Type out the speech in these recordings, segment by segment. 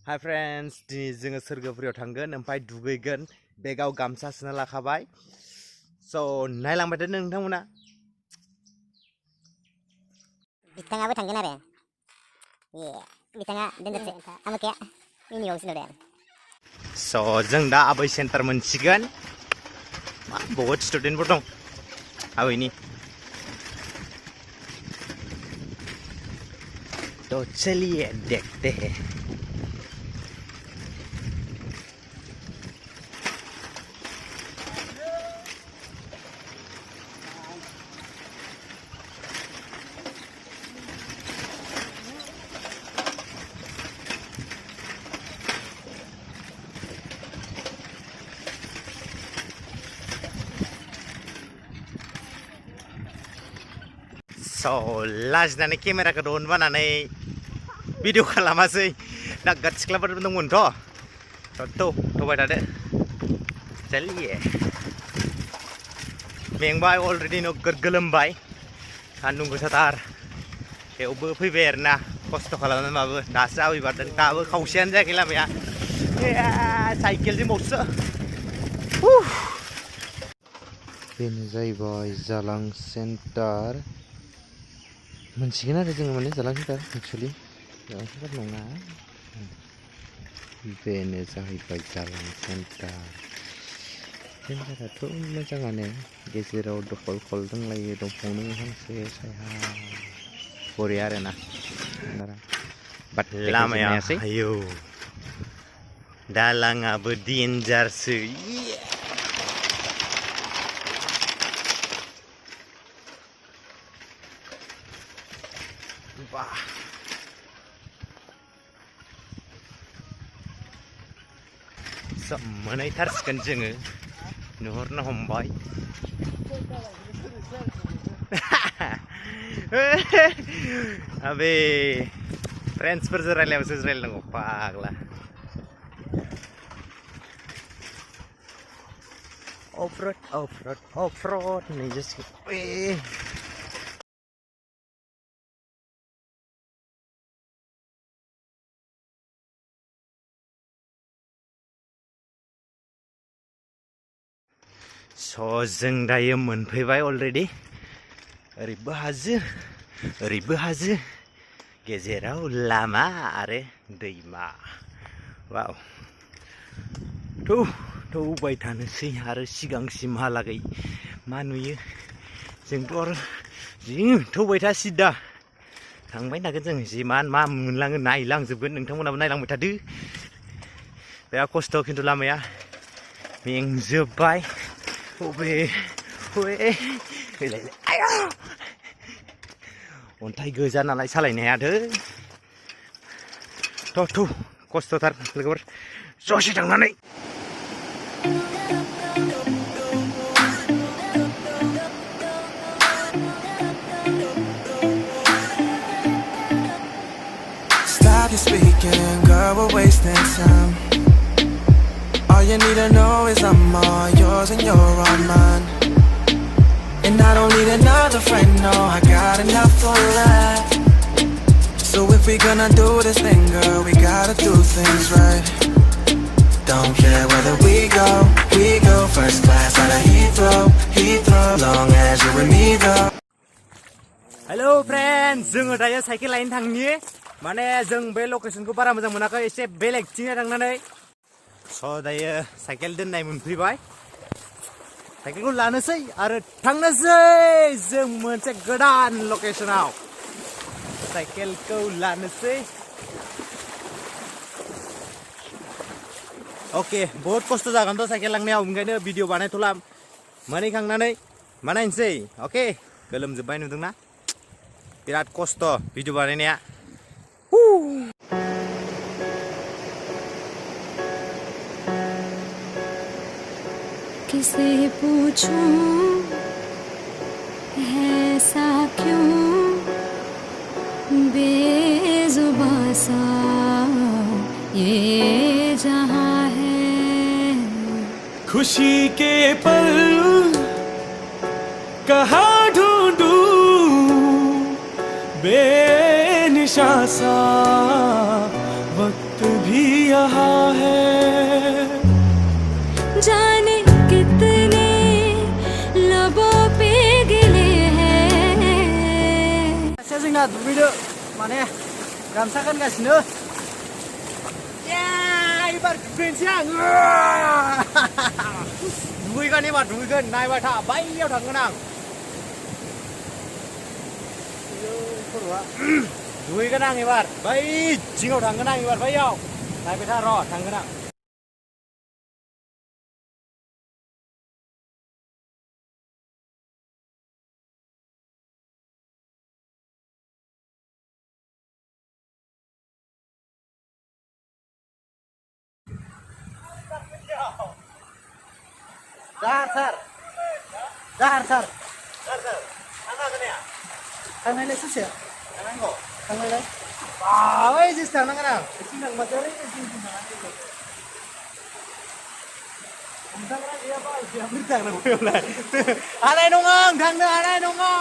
Hi friends, दिनै जोङो सोरगोफुरियाव थांगोन ओमफ्राय दुगैगोन बेगाव गामसा सोना लाखाबाय स' नायलांबाय थादो नोंथांमोना बिथाङाबो थांगोन आरो बिथाङा दोनदोंसो आमोखाया मिनियावसो नुदों स' जों दा आबै सेन्टार मोनसिगोन बहुत स्टुडेन्टफोर दं आबैनि तो चलिए देखते हैं So, लाजिनानै केमेराखौ दन बानानै भिडिअ खालामासै दा गाद सिख्लाफोर दंमोनथ' थबाय थादो चलिए मेंबाय अलरेडि नोगोद गोलोमबाय सान्दुं गोसाथार बेयावबो फैबाय आरोना खस्थ' खालामनानैबाबो दासो आवैबारदों दाबो खावसेयानो जायाखै लामाया साइकेलजों बावसो बेनो जाहैबाय जालां सेन्टार मोनसिगोन आरो जोङो माने जालां सेन्टार एक्चुअलि जालां सेन्टार नङा बेनो जाहैबाय जालां सेन्टार सेन्टाराथ' मोजाङानो गेजेराव दखल खल दंलायो दंफांनो हांसो सायहा बरिया आरोना बाट लामाया आयौ दालाङाबो डेन्जारसो Wah. So, मोनहैथारसिगोन जोङो नुहुरनो हमबाय अबे फ्रेन्ड्सफोरजों रायलायबासो रायलायनांगौ फाग्ला अफ-र'ड नै जासिगोन स' जों दायो मोनफैबाय अलरेडि ओरैबो हाजो गेजेराव लामा आरो दैमा वाव थौबाय थानोसै आरो सिगांसिमहालागै मा नुयो जोंथ' आरो जि थौबाय था सिदा थांबाय थागोन जों जिमान मा मोनलाङो नायलांजोबगोन नोंथांमोनाबो नायलांबाय थादो बिराद खस्थ' खिन्थु लामाया मेंजोब्बाय अन्थाइ गोजा नालाय सालायनो हायादै थ' खस्थ'थार लोगोफोर ससे थांनानै Stop your speaking, girl, we're wasting time. All you need to know is I'm all yours and you're all mine. And I don't need another friend, no, I got enough for that. So if we gonna do this thing, girl, we gotta do things right. Don't care whether we go first class out of Heathrow, long as you're with me though. Hello friends जोङो दायो cycle लायनो थांनि माने जों बे लकेसनखौ बारा मोजां मोनाखै एसे बेलेगथिं थांनानै स' दायो साइकेल दोननाय मोनफैबाय साइकेलखौ लानोसै आरो थांनोसै जों मोनसे गोदान लकेसनाव साइकेलखौ लानोसै अके बहुत खस्थ' जागोनथ' साइकेल लांनायाव ओंखायनो भिडिअ बानायथ'ला मोनहैखांनानै बानायनोसै अके गोलोमजोब्बाय नुदोंना बिराद खस्थ' भिडिअ बानायनाया किसे पूछूं ऐसा क्यों बेजुबां सा ये जहां है खुशी के पल कहाँ ढूंढूं बेनिशां सा वक्त भी यहाँ है जाने कितने लबों पे गिले हैं जोंना दुगैनो माने गामसा गानगासिनो एबार दुगैनोसै आं दुगैगोन एबार दुगैगोन नायबाय था बाययाव थांगोन आं दुगैगोन आं एबार बै जिङाव थांगोन आं एबार बैयाव नायबाय था र' थांगोन आं Dahar sar थांनायलाय ससे थांनांगौ थांनायलाय बावै जेसे थांनांगोन आं एसे थांबाथाय हमथाग्रा गैयाबा बोरै थांनांगौ बेयावलाय हानाय नङा आं थांनो हानाय नङा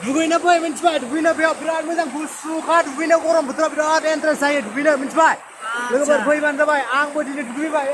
दुगैनो फै मिन्थिबाय दुगैनो बेयाव बिराद मोजां गुसुखा दुगैनो गरम बोथोराव बिराद इन्टारेस्ट जायो दुगैनो मिन्थिबाय लोगोफोर फैबानो जाबाय आंबो दिनै दुगैबाय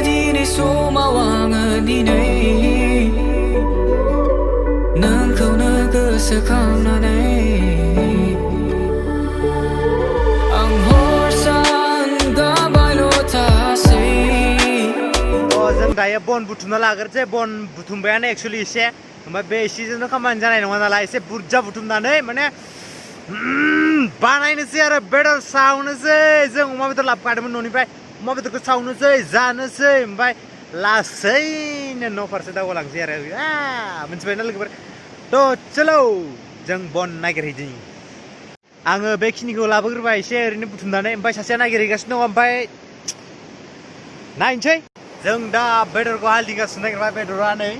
दिनै समाव आङो दिनै नोंखौनो गोसोखांनानै आं हर सान गाबायल' थासै जों दायो बन बुथुमना लाग्रोसै बन बुथुमबायानो एक्चुअली एसे ओमफ्राय बे एसेजोंनो खामानि जानाय नङा नालाय एसे बुरजा बुथुमनानै माने बानायनोसै आरो बेदर सावनोसै जों अमा बेदर लाबोखादोंमोन न'निफ्राय अमा बेदरखौ सावनोसै जानोसै ओमफ्राय लासैनो न' फारसे दावगालांसै आरो मिन्थिबायना लोगोफोर थ' चलो जों बन नागिरहैदिनि आङो बेखिनिखौ लाबोग्रोबाय एसे ओरैनो बुथुमनानै ओमफ्राय सासेया नागिरहैगासिनो दङ ओमफ्राय नायनोसै जों दा बेदरखौ हालदिंगासिनो नागिरबाय बेदरा नै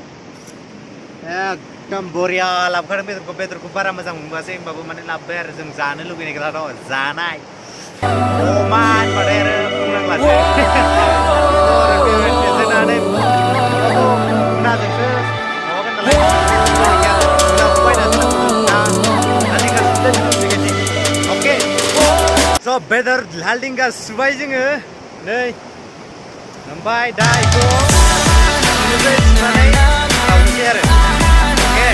एकदम बरिया लाबोखादों बेदरखौ बारा मोजां मोनबोआसै होमबाबो माने लाबोबाय आरो जों जानो लुगैनायग्रा दं जानाय अमा होनबाथाय आरो बुंनांलासै जोंनानै गुनाजोंसो माबागोन नालाय अके स' बेदर हालदिंगा सुबाय जोङो नै ओमफ्राय दा बेखौ सुनोसै सुनानै सावनोसै आरो अके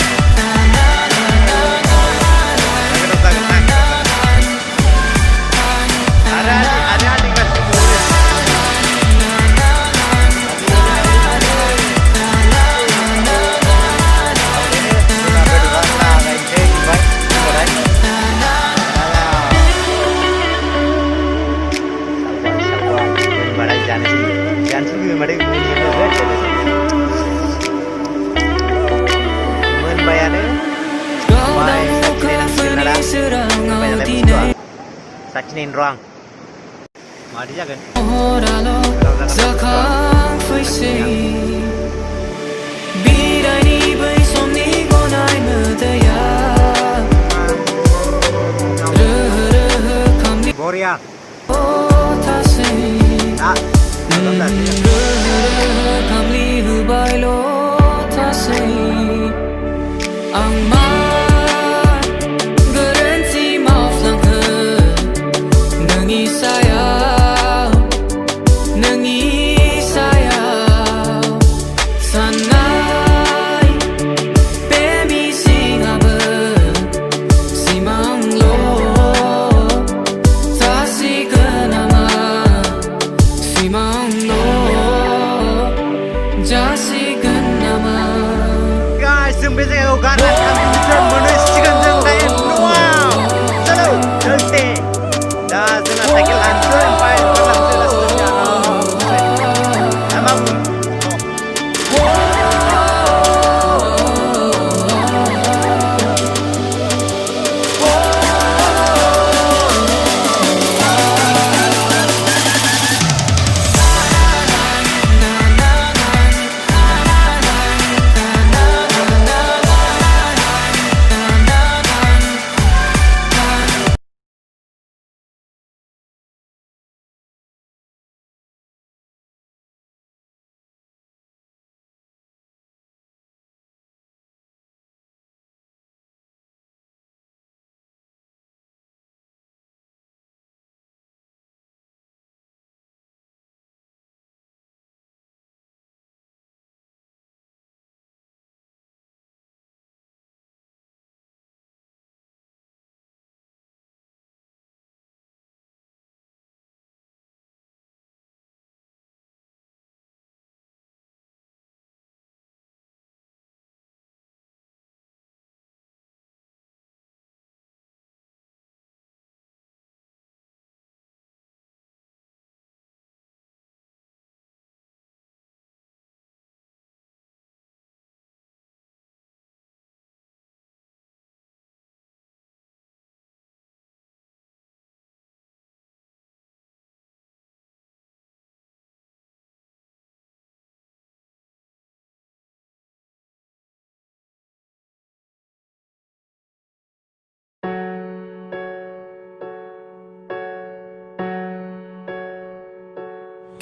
साखिनायनि र' आं मादि जागोन बरिया Gonna साइकेलखौ गारना थांफिननोसो मोनहैसिगोन जों दायो न'आव चलो चलते दा जोंना साइकेल लानोसै ओमफ्राय ओंखारलांसै लासै ना मा बुङो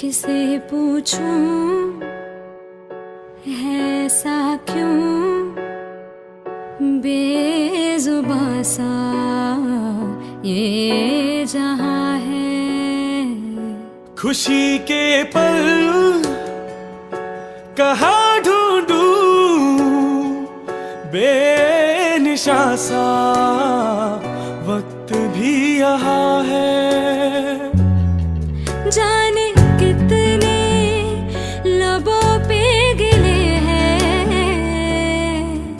किसे पूछूं ऐसा क्यों बेजुबां सा ये जहां है खुशी के पल कहाँ ढूंढूं बेनिशा सा वक्त भी यहाँ है